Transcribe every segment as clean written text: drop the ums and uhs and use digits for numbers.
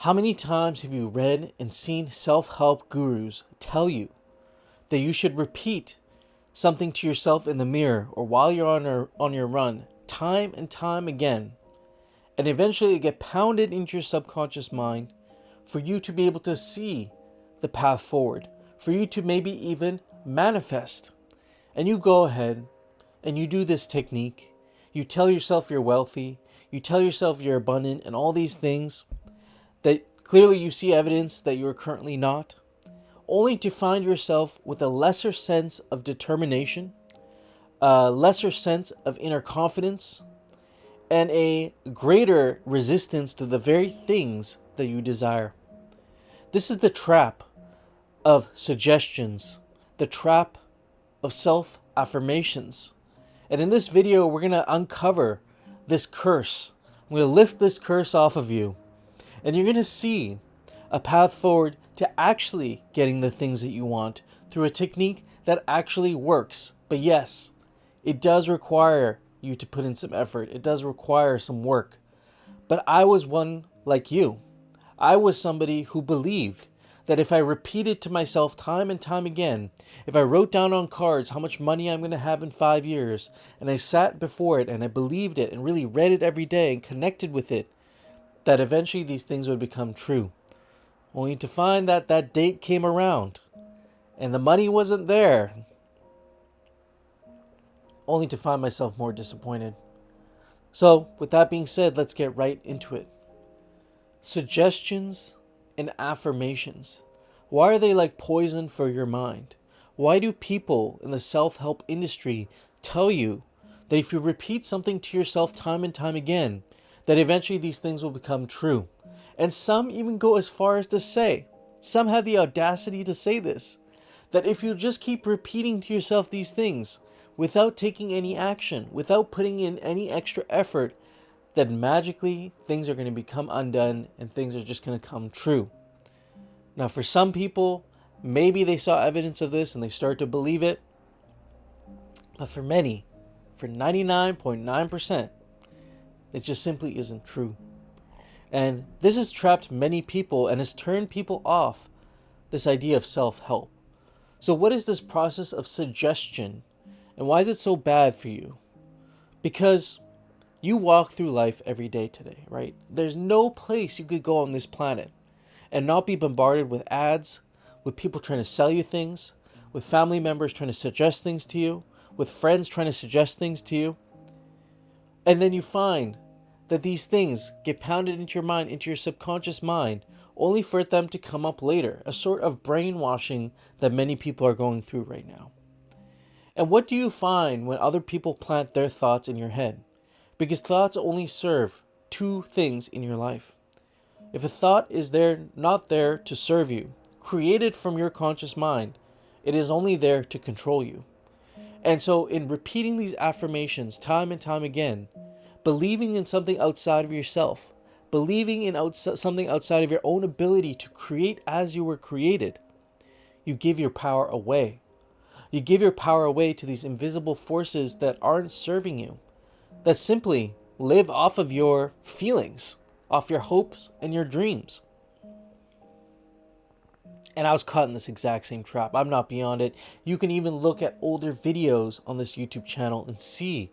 How many times have you read and seen self-help gurus tell you that you should repeat something to yourself in the mirror or while you're on your run time and time again, and eventually get pounded into your subconscious mind for you to be able to see the path forward, for you to maybe even manifest? And you go ahead and you do this technique. You tell yourself you're wealthy, you tell yourself you're abundant, and all these things that clearly you see evidence that you're currently not, only to find yourself with a lesser sense of determination, a lesser sense of inner confidence, and a greater resistance to the very things that you desire. This is the trap of suggestions, the trap of self-affirmations. And in this video, we're going to uncover this curse. I'm going to lift this curse off of you. And you're going to see a path forward to actually getting the things that you want through a technique that actually works. But yes, it does require you to put in some effort. It does require some work. But I was one like you. I was somebody who believed that if I repeated to myself time and time again, if I wrote down on cards how much money I'm going to have in 5 years, and I sat before it and I believed it and really read it every day and connected with it, that eventually these things would become true. Only to find that that date came around and the money wasn't there. Only to find myself more disappointed. So, with that being said, let's get right into it. Suggestions and affirmations. Why are they like poison for your mind? Why do people in the self-help industry tell you that if you repeat something to yourself time and time again, that eventually these things will become true? And some even go as far as to say, some have the audacity to say this, that if you just keep repeating to yourself these things without taking any action, without putting in any extra effort, then magically things are going to become undone and things are just going to come true. Now, for some people, maybe they saw evidence of this and they start to believe it. But for many, for 99.9%, it just simply isn't true. And this has trapped many people and has turned people off this idea of self-help. So what is this process of suggestion? And why is it so bad for you? Because you walk through life every day today, right? There's no place you could go on this planet and not be bombarded with ads, with people trying to sell you things, with family members trying to suggest things to you, with friends trying to suggest things to you. And then you find that these things get pounded into your mind, into your subconscious mind, only for them to come up later, a sort of brainwashing that many people are going through right now. And what do you find when other people plant their thoughts in your head? Because thoughts only serve two things in your life. If a thought is not there to serve you, created from your conscious mind, it is only there to control you. And so in repeating these affirmations time and time again, believing in something outside of yourself, believing in something outside of your own ability to create as you were created, you give your power away. You give your power away to these invisible forces that aren't serving you, that simply live off of your feelings, off your hopes and your dreams. And I was caught in this exact same trap. I'm not beyond it. You can even look at older videos on this YouTube channel and see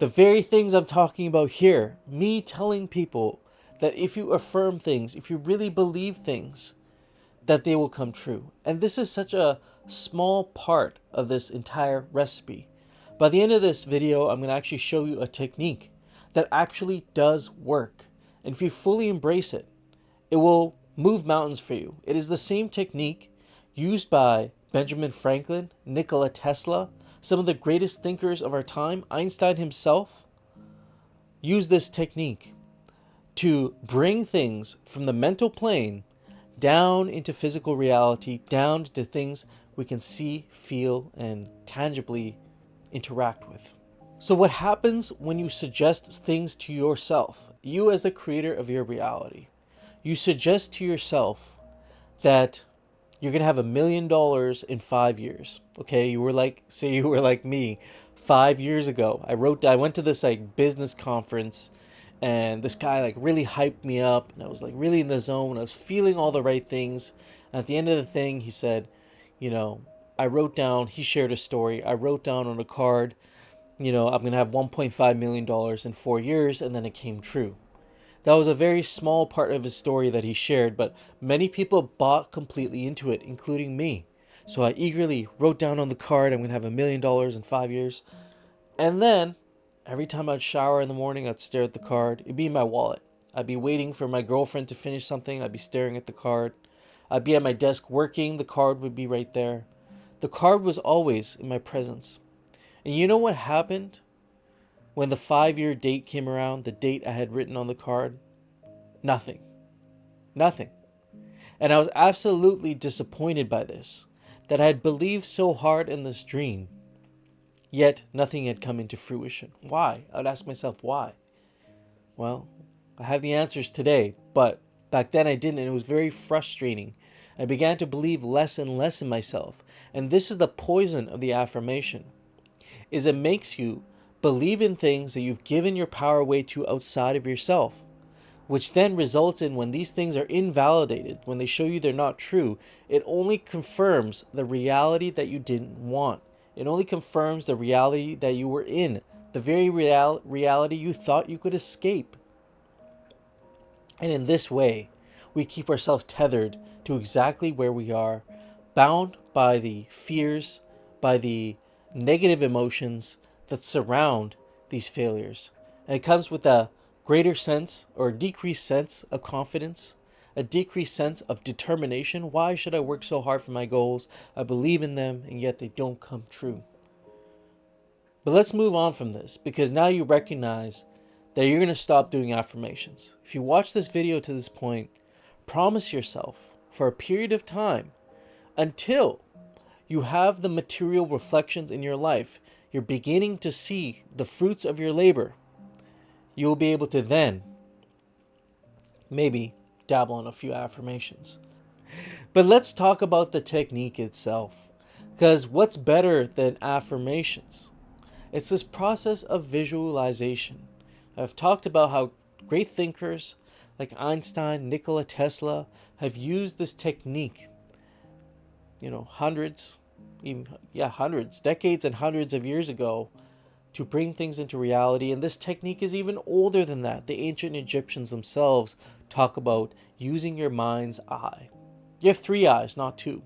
the very things I'm talking about here. Me telling people that if you affirm things, if you really believe things, that they will come true. And this is such a small part of this entire recipe. By the end of this video, I'm going to actually show you a technique that actually does work. And if you fully embrace it, it will move mountains for you. It is the same technique used by Benjamin Franklin, Nikola Tesla, some of the greatest thinkers of our time. Einstein himself used this technique to bring things from the mental plane down into physical reality, down to things we can see, feel, and tangibly interact with. So what happens when you suggest things to yourself, you as the creator of your reality? You suggest to yourself that you're going to have $1 million in 5 years. Okay, say you were like me 5 years ago. I went to this business conference And this guy like really hyped me up, and I was like really in the zone. I was feeling all the right things. And at the end of the thing, he said, you know, I wrote down, he shared a story. I wrote down on a card, I'm going to have $1.5 million in 4 years. And then it came true. That was a very small part of his story that he shared, but many people bought completely into it, including me. So I eagerly wrote down on the card, I'm going to have $1 million in 5 years. And then every time I'd shower in the morning, I'd stare at the card. It'd be in my wallet. I'd be waiting for my girlfriend to finish something. I'd be staring at the card. I'd be at my desk working. The card would be right there. The card was always in my presence. And you know what happened when the 5-year date came around, the date I had written on the card? Nothing. Nothing. And I was absolutely disappointed by this, that I had believed so hard in this dream, yet nothing had come into fruition. Why? I would ask myself, why? Well, I have the answers today, but back then I didn't, and it was very frustrating. I began to believe less and less in myself. And this is the poison of the affirmation, is it makes you believe in things that you've given your power away to outside of yourself, which then results in, when these things are invalidated, when they show you they're not true, it only confirms the reality that you didn't want. It only confirms the reality that you were in, the very reality you thought you could escape. And in this way, we keep ourselves tethered to exactly where we are, bound by the fears, by the negative emotions that surround these failures. And it comes with a greater sense or a decreased sense of confidence, a decreased sense of determination. Why should I work so hard for my goals? I believe in them, and yet they don't come true. But let's move on from this, because now you recognize that you're going to stop doing affirmations. If you watch this video to this point, promise yourself for a period of time, until you have the material reflections in your life, you're beginning to see the fruits of your labor, you'll be able to then maybe dabble in a few affirmations. But let's talk about the technique itself, because what's better than affirmations? It's this process of visualization. I've talked about how great thinkers like Einstein, Nikola Tesla have used this technique, hundreds, decades and hundreds of years ago, to bring things into reality. And this technique is even older than that. The ancient Egyptians themselves talk about using your mind's eye. You have 3 eyes, not 2.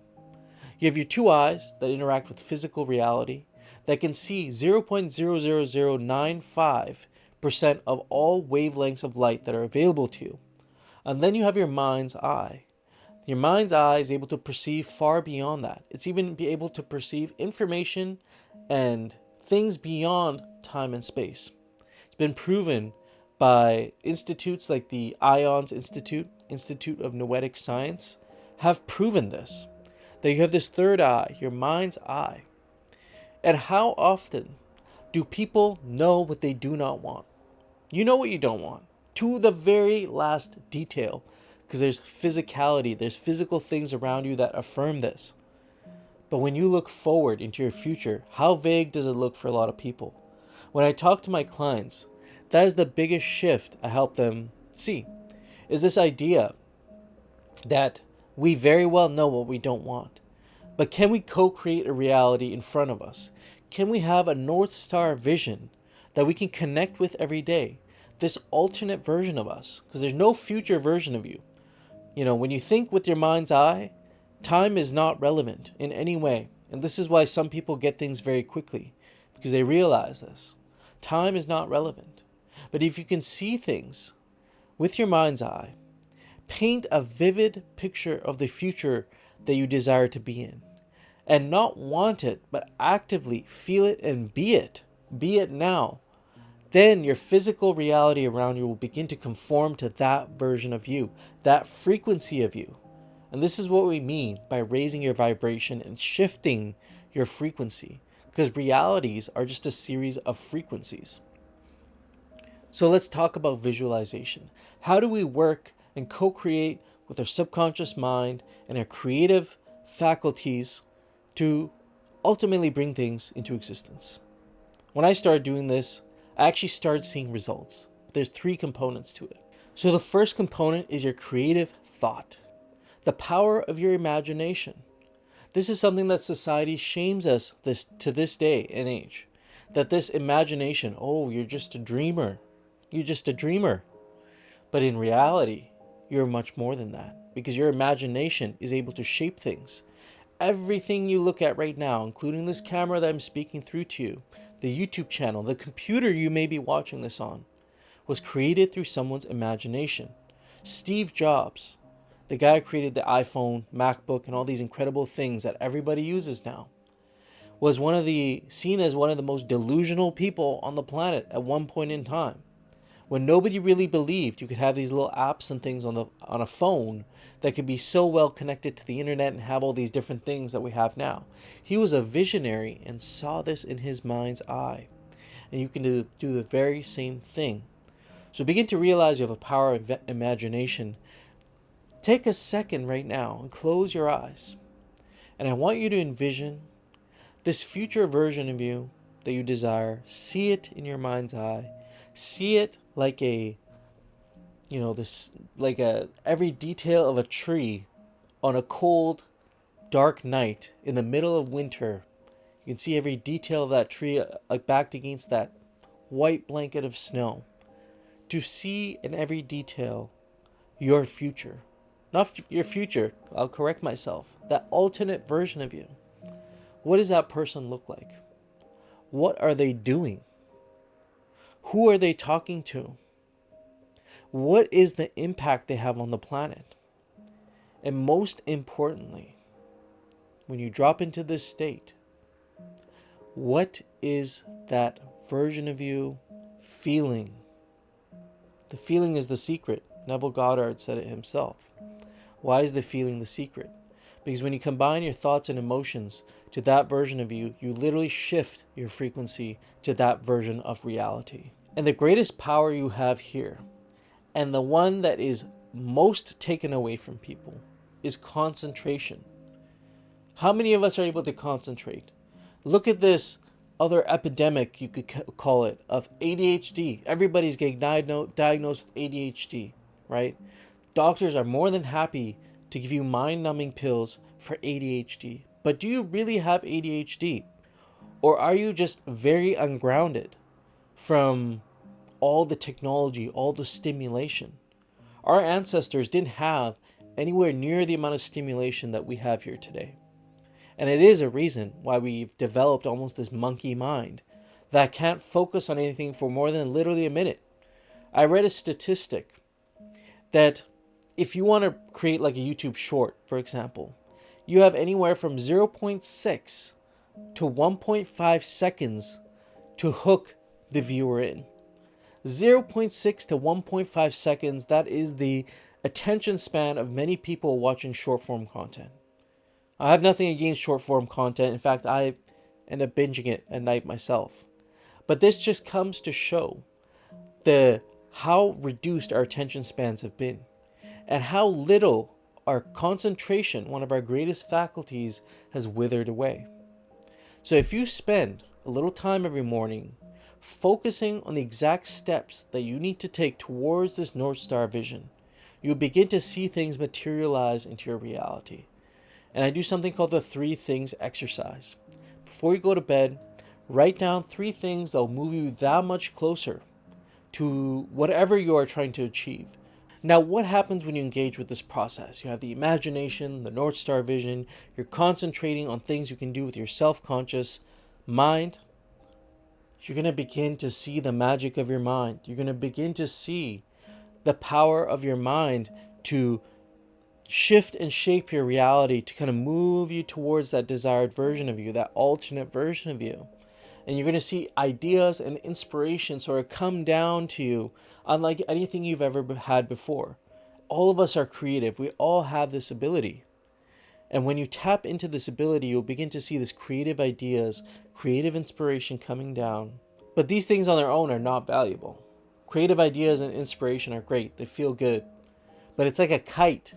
You have your 2 eyes that interact with physical reality, that can see 0.00095% of all wavelengths of light that are available to you. And then you have your mind's eye. Your mind's eye is able to perceive far beyond that. It's even be able to perceive information and things beyond time and space. It's been proven by institutes like the IONS Institute of Noetic Science, have proven this, that you have this 3rd eye, your mind's eye. And how often do people know what they do not want? You know what you don't want, to the very last detail, because there's physicality, there's physical things around you that affirm this. But when you look forward into your future, how vague does it look for a lot of people? When I talk to my clients, that is the biggest shift I help them see, is this idea that we very well know what we don't want. But can we co-create a reality in front of us? Can we have a North Star vision that we can connect with every day? This alternate version of us, because there's no future version of you. When you think with your mind's eye, time is not relevant in any way. And this is why some people get things very quickly, because they realize this. Time is not relevant. But if you can see things with your mind's eye, paint a vivid picture of the future that you desire to be in, and not want it, but actively feel it and be it now, then your physical reality around you will begin to conform to that version of you, that frequency of you. And this is what we mean by raising your vibration and shifting your frequency, because realities are just a series of frequencies. So let's talk about visualization. How do we work and co-create with our subconscious mind and our creative faculties to ultimately bring things into existence? When I started doing this, I actually started seeing results. there's three components to it. So the first component is your creative thought, the power of your imagination. This is something that society shames us to this day and age. That this imagination, oh, you're just a dreamer. You're just a dreamer. But in reality, you're much more than that, because your imagination is able to shape things. Everything you look at right now, including this camera that I'm speaking through to you, the YouTube channel, the computer you may be watching this on, was created through someone's imagination. Steve Jobs, the guy who created the iPhone, MacBook, and all these incredible things that everybody uses now, was seen as one of the most delusional people on the planet at one point in time, when nobody really believed you could have these little apps and things on a phone that could be so well connected to the internet and have all these different things that we have now. He was a visionary and saw this in his mind's eye. And you can do the very same thing. So begin to realize you have a power of imagination. Take a second right now and close your eyes. And I want you to envision this future version of you that you desire. See it in your mind's eye. See it like every detail of a tree on a cold, dark night in the middle of winter. You can see every detail of that tree backed against that white blanket of snow. To see in every detail your future. Not your future, I'll correct myself. That alternate version of you. What does that person look like? What are they doing? Who are they talking to? What is the impact they have on the planet? And most importantly, when you drop into this state, what is that version of you feeling? The feeling is the secret. Neville Goddard said it himself. Why is the feeling the secret? Because when you combine your thoughts and emotions to that version of you, you literally shift your frequency to that version of reality. And the greatest power you have here, and the one that is most taken away from people, is concentration. How many of us are able to concentrate? Look at this other epidemic, you could call it, of ADHD. Everybody's getting diagnosed with ADHD, right? Doctors are more than happy to give you mind-numbing pills for ADHD. But do you really have ADHD? Or are you just very ungrounded from all the technology, all the stimulation? Our ancestors didn't have anywhere near the amount of stimulation that we have here today. And it is a reason why we've developed almost this monkey mind that can't focus on anything for more than literally a minute. I read a statistic that if you want to create like a YouTube short, for example, you have anywhere from 0.6 to 1.5 seconds to hook the viewer in. 0.6 to 1.5 seconds, that is the attention span of many people watching short form content. I have nothing against short form content. In fact, I end up binging it at night myself. But this just comes to show how reduced our attention spans have been, and how little our concentration, one of our greatest faculties, has withered away. So if you spend a little time every morning focusing on the exact steps that you need to take towards this North Star vision, you'll begin to see things materialize into your reality. And I do something called the 3 things exercise. Before you go to bed, write down 3 things that will move you that much closer to whatever you are trying to achieve. Now, what happens when you engage with this process? You have the imagination, the North Star vision, you're concentrating on things you can do with your self-conscious mind. You're going to begin to see the magic of your mind. You're going to begin to see the power of your mind to shift and shape your reality, to kind of move you towards that desired version of you, that alternate version of you. And you're going to see ideas and inspiration sort of come down to you unlike anything you've ever had before. All of us are creative. We all have this ability. And when you tap into this ability, you'll begin to see this creative ideas, creative inspiration coming down. But these things on their own are not valuable. Creative ideas and inspiration are great. They feel good. But it's like a kite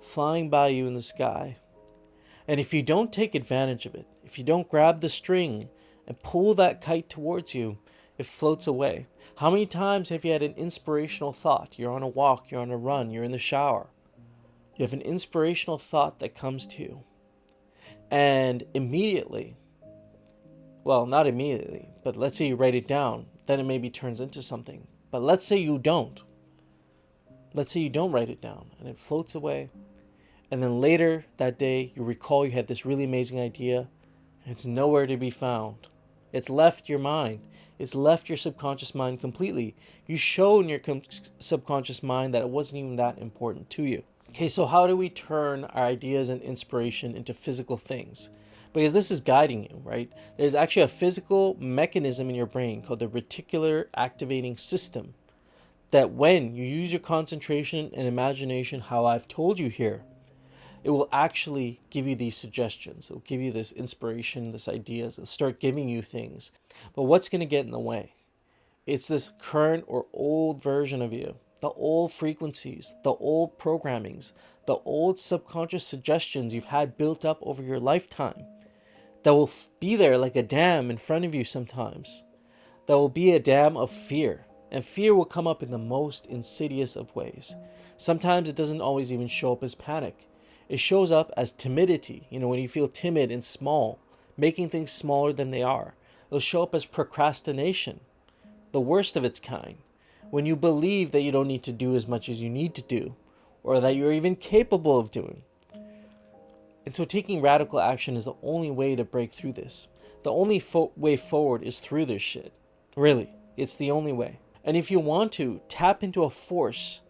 flying by you in the sky. And if you don't take advantage of it, if you don't grab the string and pull that kite towards you, it floats away. How many times have you had an inspirational thought? You're on a walk, you're on a run, you're in the shower. You have an inspirational thought that comes to you. And immediately, well, not immediately, but let's say you write it down, then it maybe turns into something. But let's say you don't. Let's say you don't write it down and it floats away. And then later that day, you recall you had this really amazing idea. And it's nowhere to be found. It's left your mind. It's left your subconscious mind completely. You shown your subconscious mind that it wasn't even that important to you. Okay, so how do we turn our ideas and inspiration into physical things? Because this is guiding you, right? There's actually a physical mechanism in your brain called the reticular activating system that when you use your concentration and imagination, how I've told you here, it will actually give you these suggestions. It will give you this inspiration, this ideas. It'll start giving you things. But what's going to get in the way? It's this current or old version of you, the old frequencies, the old programmings, the old subconscious suggestions you've had built up over your lifetime that will be there like a dam in front of you sometimes. That will be a dam of fear. And fear will come up in the most insidious of ways. Sometimes it doesn't always even show up as panic. It shows up as timidity. When you feel timid and small, making things smaller than they are. It'll show up as procrastination, the worst of its kind. When you believe that you don't need to do as much as you need to do, or that you're even capable of doing. And so taking radical action is the only way to break through this. The only way forward is through this shit. Really, it's the only way. And if you want to, tap into a force,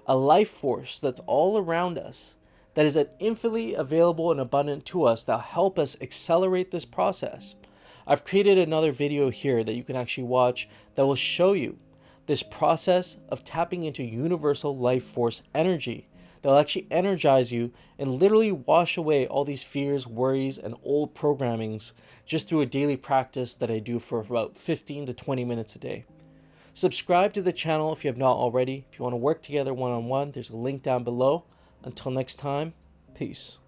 a life force that's all around us, that is infinitely available and abundant to us, that'll help us accelerate this process. I've created another video here that you can actually watch that will show you this process of tapping into universal life force energy that will actually energize you and literally wash away all these fears, worries, and old programmings just through a daily practice that I do for about 15 to 20 minutes a day. Subscribe to the channel if you have not already. If you want to work together one-on-one, there's a link down below. Until next time, peace.